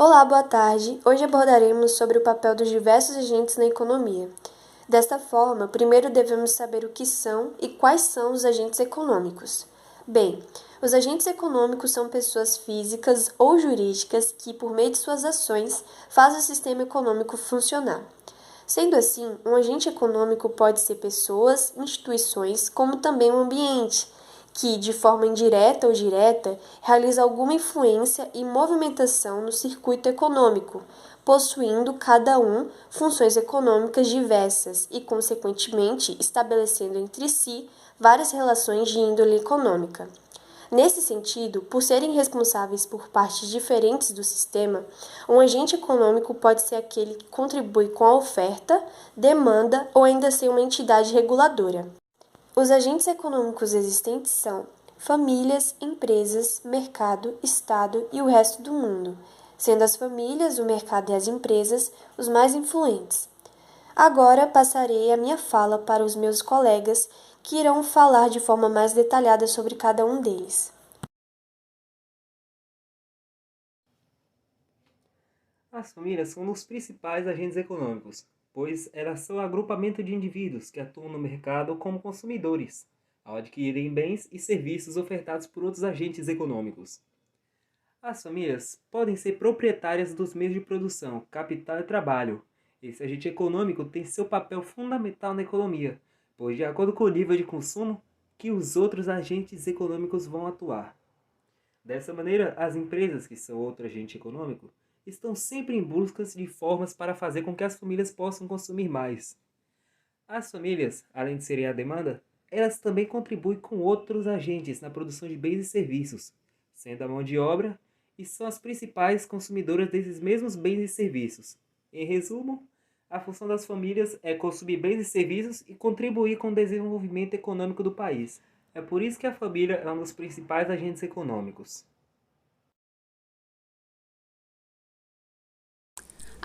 Olá, boa tarde. Hoje abordaremos sobre o papel dos diversos agentes na economia. Desta forma, primeiro devemos saber o que são e quais são os agentes econômicos. Bem, os agentes econômicos são pessoas físicas ou jurídicas que, por meio de suas ações, fazem o sistema econômico funcionar. Sendo assim, um agente econômico pode ser pessoas, instituições, como também um ambiente, que, de forma indireta ou direta, realiza alguma influência e movimentação no circuito econômico, possuindo cada um funções econômicas diversas e, consequentemente, estabelecendo entre si várias relações de índole econômica. Nesse sentido, por serem responsáveis por partes diferentes do sistema, um agente econômico pode ser aquele que contribui com a oferta, demanda ou ainda ser uma entidade reguladora. Os agentes econômicos existentes são famílias, empresas, mercado, Estado e o resto do mundo, sendo as famílias, o mercado e as empresas os mais influentes. Agora passarei a minha fala para os meus colegas, que irão falar de forma mais detalhada sobre cada um deles. As famílias são um dos principais agentes econômicos, pois elas são o agrupamento de indivíduos que atuam no mercado como consumidores, ao adquirirem bens e serviços ofertados por outros agentes econômicos. As famílias podem ser proprietárias dos meios de produção, capital e trabalho. Esse agente econômico tem seu papel fundamental na economia, pois de acordo com o nível de consumo que os outros agentes econômicos vão atuar. Dessa maneira, as empresas, que são outro agente econômico, estão sempre em busca de formas para fazer com que as famílias possam consumir mais. As famílias, além de serem a demanda, elas também contribuem com outros agentes na produção de bens e serviços, sendo a mão de obra, e são as principais consumidoras desses mesmos bens e serviços. Em resumo, a função das famílias é consumir bens e serviços e contribuir com o desenvolvimento econômico do país. É por isso que a família é um dos principais agentes econômicos.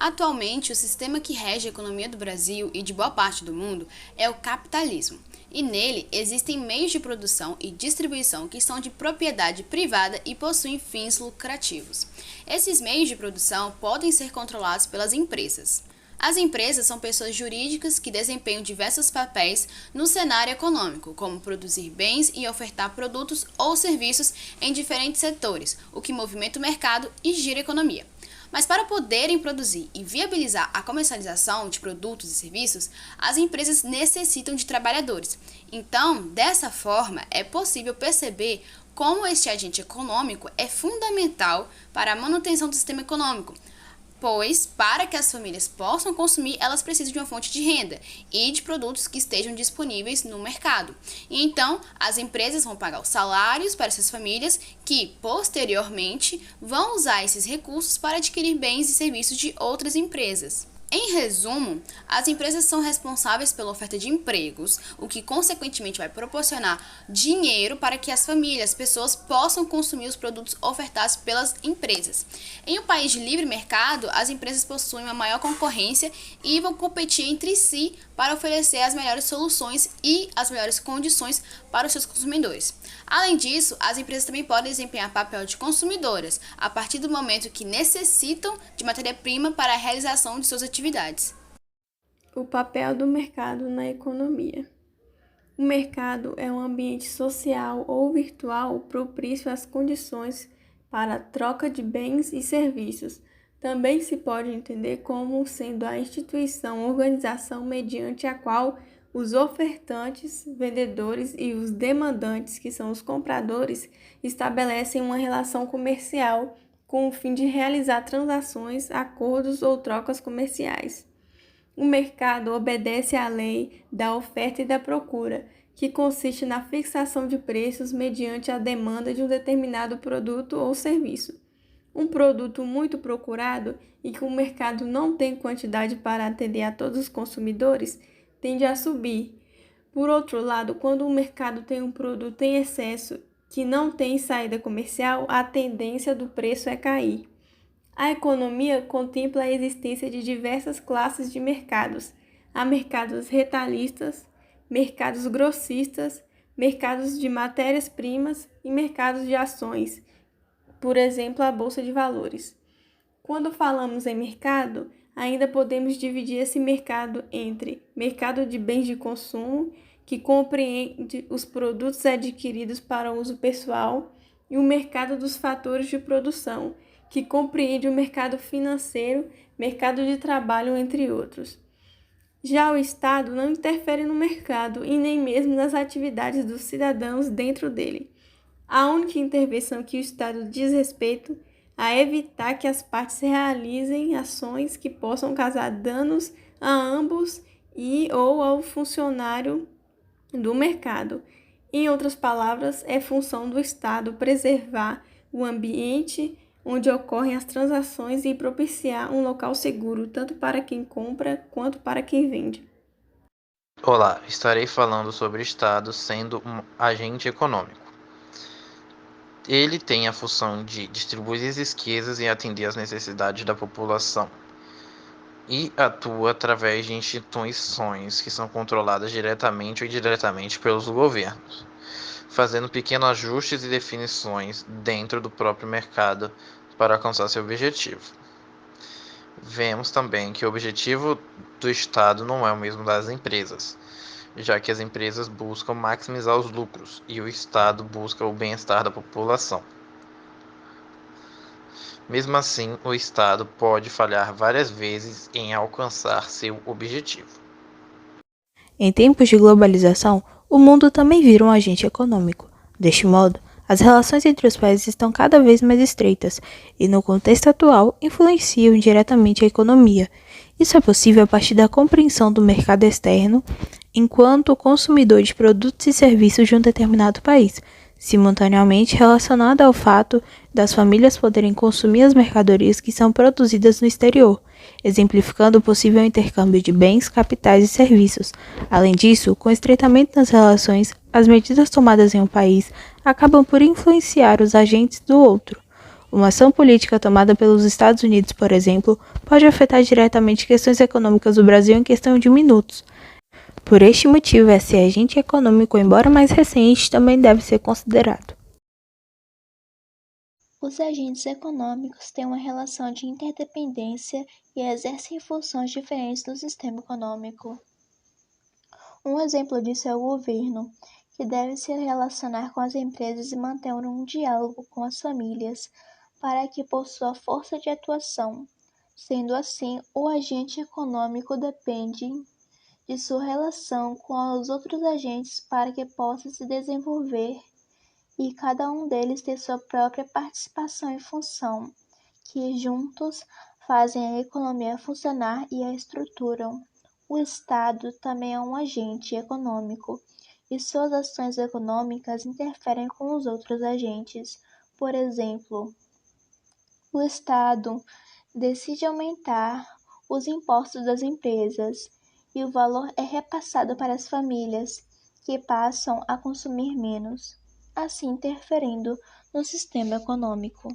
Atualmente, o sistema que rege a economia do Brasil e de boa parte do mundo é o capitalismo, e nele existem meios de produção e distribuição que são de propriedade privada e possuem fins lucrativos. Esses meios de produção podem ser controlados pelas empresas. As empresas são pessoas jurídicas que desempenham diversos papéis no cenário econômico, como produzir bens e ofertar produtos ou serviços em diferentes setores, o que movimenta o mercado e gira a economia. Mas para poderem produzir e viabilizar a comercialização de produtos e serviços, as empresas necessitam de trabalhadores. Então, dessa forma, é possível perceber como este agente econômico é fundamental para a manutenção do sistema econômico, pois, para que as famílias possam consumir, elas precisam de uma fonte de renda e de produtos que estejam disponíveis no mercado. E então, as empresas vão pagar os salários para essas famílias que, posteriormente, vão usar esses recursos para adquirir bens e serviços de outras empresas. Em resumo, as empresas são responsáveis pela oferta de empregos, o que consequentemente vai proporcionar dinheiro para que as famílias, pessoas possam consumir os produtos ofertados pelas empresas. Em um país de livre mercado, as empresas possuem uma maior concorrência e vão competir entre si para oferecer as melhores soluções e as melhores condições para os seus consumidores. Além disso, as empresas também podem desempenhar papel de consumidoras, a partir do momento que necessitam de matéria-prima para a realização de suas atividades. O papel do mercado na economia. O mercado é um ambiente social ou virtual propício às condições para a troca de bens e serviços. Também se pode entender como sendo a instituição, organização mediante a qual os ofertantes, vendedores e os demandantes, que são os compradores, estabelecem uma relação comercial com o fim de realizar transações, acordos ou trocas comerciais. O mercado obedece à lei da oferta e da procura, que consiste na fixação de preços mediante a demanda de um determinado produto ou serviço. Um produto muito procurado e que o mercado não tem quantidade para atender a todos os consumidores tende a subir. Por outro lado, quando o mercado tem um produto em excesso que não tem saída comercial, a tendência do preço é cair. A economia contempla a existência de diversas classes de mercados. Há mercados retalhistas, mercados grossistas, mercados de matérias-primas e mercados de ações, por exemplo, a Bolsa de Valores. Quando falamos em mercado, ainda podemos dividir esse mercado entre mercado de bens de consumo, que compreende os produtos adquiridos para uso pessoal, e o mercado dos fatores de produção, que compreende o mercado financeiro, mercado de trabalho, entre outros. Já o Estado não interfere no mercado e nem mesmo nas atividades dos cidadãos dentro dele. A única intervenção que o Estado diz respeito a evitar que as partes realizem ações que possam causar danos a ambos e ou ao funcionário do mercado. Em outras palavras, é função do Estado preservar o ambiente onde ocorrem as transações e propiciar um local seguro, tanto para quem compra quanto para quem vende. Olá, estarei falando sobre o Estado sendo um agente econômico. Ele tem a função de distribuir as riquezas e atender às necessidades da população, e atua através de instituições que são controladas diretamente ou indiretamente pelos governos, fazendo pequenos ajustes e definições dentro do próprio mercado para alcançar seu objetivo. Vemos também que o objetivo do Estado não é o mesmo das empresas, já que as empresas buscam maximizar os lucros e o Estado busca o bem-estar da população. Mesmo assim, o Estado pode falhar várias vezes em alcançar seu objetivo. Em tempos de globalização, o mundo também vira um agente econômico. Deste modo, as relações entre os países estão cada vez mais estreitas e, no contexto atual, influenciam diretamente a economia. Isso é possível a partir da compreensão do mercado externo enquanto consumidor de produtos e serviços de um determinado país, simultaneamente relacionado ao fato das famílias poderem consumir as mercadorias que são produzidas no exterior, exemplificando o possível intercâmbio de bens, capitais e serviços. Além disso, com o estreitamento das relações, as medidas tomadas em um país acabam por influenciar os agentes do outro. Uma ação política tomada pelos Estados Unidos, por exemplo, pode afetar diretamente questões econômicas do Brasil em questão de minutos. Por este motivo, esse agente econômico, embora mais recente, também deve ser considerado. Os agentes econômicos têm uma relação de interdependência e exercem funções diferentes no sistema econômico. Um exemplo disso é o governo, que deve se relacionar com as empresas e manter um diálogo com as famílias para que possua força de atuação. Sendo assim, o agente econômico depende de sua relação com os outros agentes para que possa se desenvolver e cada um deles ter sua própria participação e função, que juntos fazem a economia funcionar e a estruturam. O Estado também é um agente econômico e suas ações econômicas interferem com os outros agentes. Por exemplo, o Estado decide aumentar os impostos das empresas e o valor é repassado para as famílias, que passam a consumir menos, assim interferindo no sistema econômico.